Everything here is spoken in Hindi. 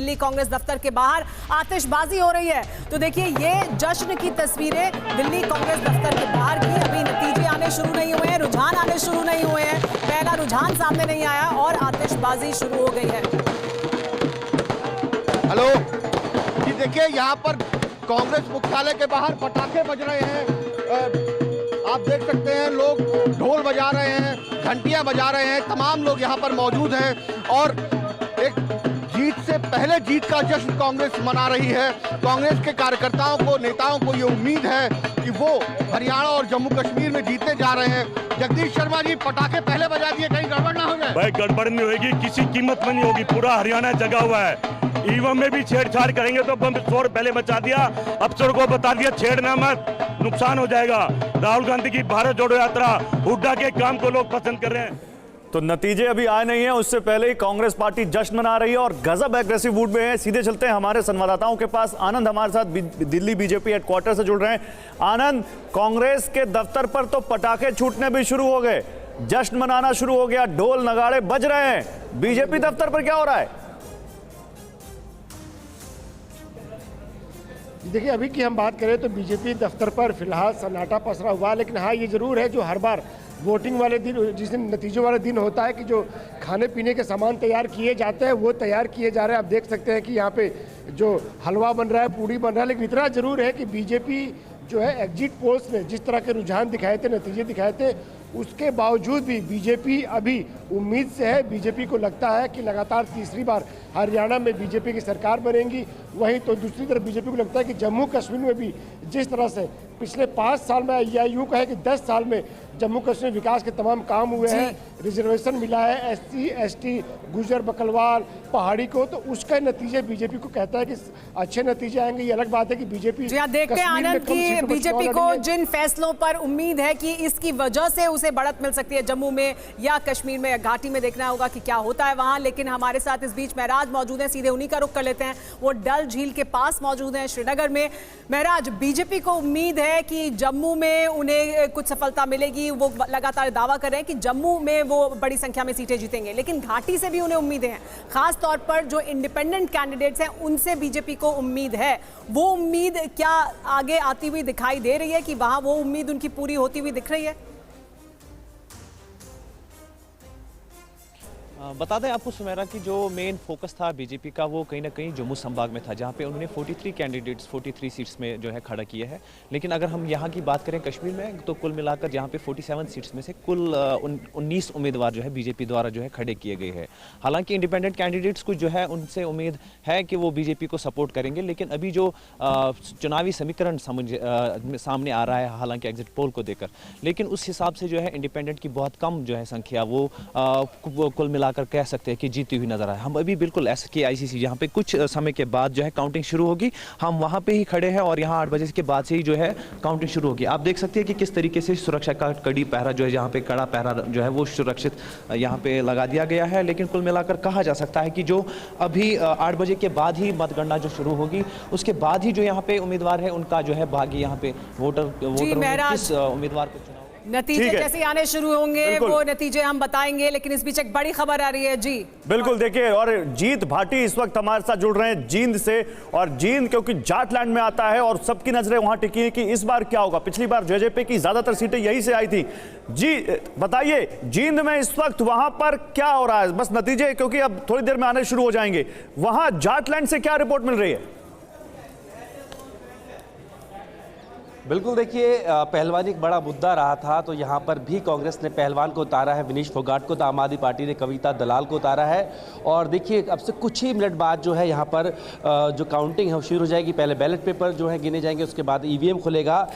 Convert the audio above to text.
दिल्ली कांग्रेस दफ्तर के बाहर आतिशबाजी हो रही है। तो देखिए ये जश्न की तस्वीरें दिल्ली कांग्रेस दफ्तर के बाहर की। अभी नतीजे आने शुरू नहीं हुए हैं, रुझान आने शुरू नहीं हुए हैं, पहला रुझान सामने नहीं आया और आतिशबाजी शुरू हो गई है। हेलो जी, देखिए यहाँ पर कांग्रेस मुख्यालय के बाहर पटाखे बज रहे हैं। आप देख सकते हैं लोग ढोल बजा रहे हैं, घंटियां बजा रहे हैं, तमाम लोग यहाँ पर मौजूद हैं और एक जीत से पहले जीत का जश्न कांग्रेस मना रही है। कांग्रेस के कार्यकर्ताओं को, नेताओं को ये उम्मीद है कि वो हरियाणा और जम्मू कश्मीर में जीतने जा रहे हैं। जगदीश शर्मा जी, पटाखे पहले बजा दिए, कहीं गड़बड़ ना हो जाए। भाई गड़बड़ नहीं होगी, किसी कीमत में नहीं होगी, पूरा हरियाणा जगा हुआ है। ईवीएम में भी छेड़छाड़ करेंगे तो बम शोर पहले मचा दिया, अफसर को बता दिया छेड़ना मत, नुकसान हो जाएगा। राहुल गांधी की भारत जोड़ो यात्रा, हुड्डा के काम को लोग पसंद कर रहे हैं। तो नतीजे अभी आए नहीं है, उससे पहले ही कांग्रेस पार्टी जश्न मना रही है और गजब एग्रेसिव मूड में है। सीधे चलते हैं हमारे संवाददाताओं के पास। आनंद हमारे साथ दिल्ली बीजेपी हेडक्वार्टर से जुड़ रहे हैं। आनंद, कांग्रेस के दफ्तर पर तो पटाखे छूटने भी शुरू हो गए, जश्न मनाना शुरू हो गया, ढोल नगाड़े बज रहे हैं। बीजेपी दफ्तर पर क्या हो रहा है? देखिए, अभी की हम बात करें तो बीजेपी दफ्तर पर फिलहाल सन्नाटा पसरा हुआ है, लेकिन हाँ ये जरूर है जो हर बार वोटिंग वाले दिन, जिस दिन नतीजों वाले दिन होता है कि जो खाने पीने के सामान तैयार किए जाते हैं वो तैयार किए जा रहे हैं। आप देख सकते हैं कि यहाँ पे जो हलवा बन रहा है, पूड़ी बन रहा है, लेकिन इतना जरूर है कि बीजेपी जो है एग्जिट पोल्स में जिस तरह के रुझान दिखाए थे, नतीजे दिखाए थे, उसके बावजूद भी बीजेपी अभी उम्मीद से है। बीजेपी को लगता है कि लगातार तीसरी बार हरियाणा में बीजेपी की सरकार बनेगी। वहीं तो दूसरी तरफ बीजेपी को लगता है कि जम्मू कश्मीर में भी जिस तरह से पिछले 5 साल में या यूँ कहे कि 10 साल में जम्मू कश्मीर विकास के तमाम काम हुए हैं, रिजर्वेशन मिला है SC ST गुजर बकलवाल पहाड़ी को, तो उसके नतीजे बीजेपी को कहता है कि अच्छे नतीजे आएंगे। ये अलग बात है कि बीजेपी देखते हैं आनंद की बीजेपी को जिन फैसलों पर उम्मीद है कि इसकी वजह से उसे बढ़त मिल सकती है जम्मू में या कश्मीर में या घाटी में, देखना होगा कि क्या होता है वहां। लेकिन हमारे साथ इस बीच महराज मौजूद हैं, सीधे उन्हीं का रुख कर लेते हैं। वो डल झील के पास मौजूद हैं श्रीनगर में। महराज, बीजेपी को उम्मीद है कि जम्मू में उन्हें कुछ सफलता मिलेगी, वो लगातार दावा कर रहे हैं कि जम्मू में वो बड़ी संख्या में सीटें जीतेंगे, लेकिन घाटी से भी उन्हें उम्मीदें हैं। खास तौर पर जो इंडिपेंडेंट कैंडिडेट्स हैं उनसे बीजेपी को उम्मीद है। वो उम्मीद क्या आगे आती हुई दिखाई दे रही है कि वहां वो उम्मीद उनकी पूरी होती हुई दिख रही है? बता दें आपको सुमेरा की जो मेन फोकस था बीजेपी का वो कहीं ना कहीं जम्मू संभाग में था, जहां पे उन्होंने 43 कैंडिडेट्स 43 सीट्स में जो है खड़ा किए हैं। लेकिन अगर हम यहां की बात करें कश्मीर में, तो कुल मिलाकर जहां पे 47 सीट्स में से कुल 19 उम्मीदवार जो है बीजेपी द्वारा जो है खड़े किए गए हैं। हालांकि इंडिपेंडेंट कैंडिडेट्स को जो है उनसे उम्मीद है कि वो बीजेपी को सपोर्ट करेंगे, लेकिन अभी जो चुनावी समीकरण सामने आ रहा है, हालांकि एग्जिट पोल को देकर, लेकिन उस हिसाब से जो है इंडिपेंडेंट की बहुत कम जो है संख्या वो कुल मिलाकर कह सकते हैं कि जीती हुई नजर आए। हम अभी बिल्कुल SKICC जहां पे कुछ समय के बाद जो है काउंटिंग शुरू होगी, हम वहां पे ही खड़े हैं और यहां 8 बजे के बाद से ही जो है काउंटिंग शुरू होगी। आप देख सकते हैं कि किस तरीके से सुरक्षा का कड़ी पहरा जो है, यहाँ पे कड़ा पहरा जो है वो सुरक्षित यहाँ पे लगा दिया गया है। लेकिन कुल मिलाकर कहा जा सकता है कि जो अभी 8 बजे के बाद ही मतगणना जो शुरू होगी, उसके बाद ही जो यहाँ पे उम्मीदवार है उनका जो है भाग्य यहाँ पे वोटर किस उम्मीदवार को चुनाव नतीजे जैसे आने शुरू होंगे वो नतीजे हम बताएंगे। लेकिन इस बीच एक बड़ी खबर आ रही है जी। बिल्कुल, देखिए, और जीत भाटी इस वक्त हमारे साथ जुड़ रहे हैं जींद से, और जींद क्योंकि जाटलैंड में आता है और सबकी नजरें वहां टिकी हैं कि इस बार क्या होगा। पिछली बार जेजेपी की ज्यादातर सीटें यहीं से आई थी। जी बताइए, जींद में इस वक्त वहां पर क्या हो रहा है? बस नतीजे क्योंकि अब थोड़ी देर में आने शुरू हो जाएंगे, वहां जाटलैंड से क्या रिपोर्ट मिल रही है? बिल्कुल, देखिए, पहलवानी एक बड़ा मुद्दा रहा था, तो यहाँ पर भी कांग्रेस ने पहलवान को उतारा है, विनीश फोगाट को, तो आम आदमी पार्टी ने कविता दलाल को उतारा है। और देखिए अब से कुछ ही मिनट बाद जो है यहाँ पर जो काउंटिंग है वो शुरू हो जाएगी। पहले बैलेट पेपर जो है गिने जाएंगे, उसके बाद EVM खुलेगा।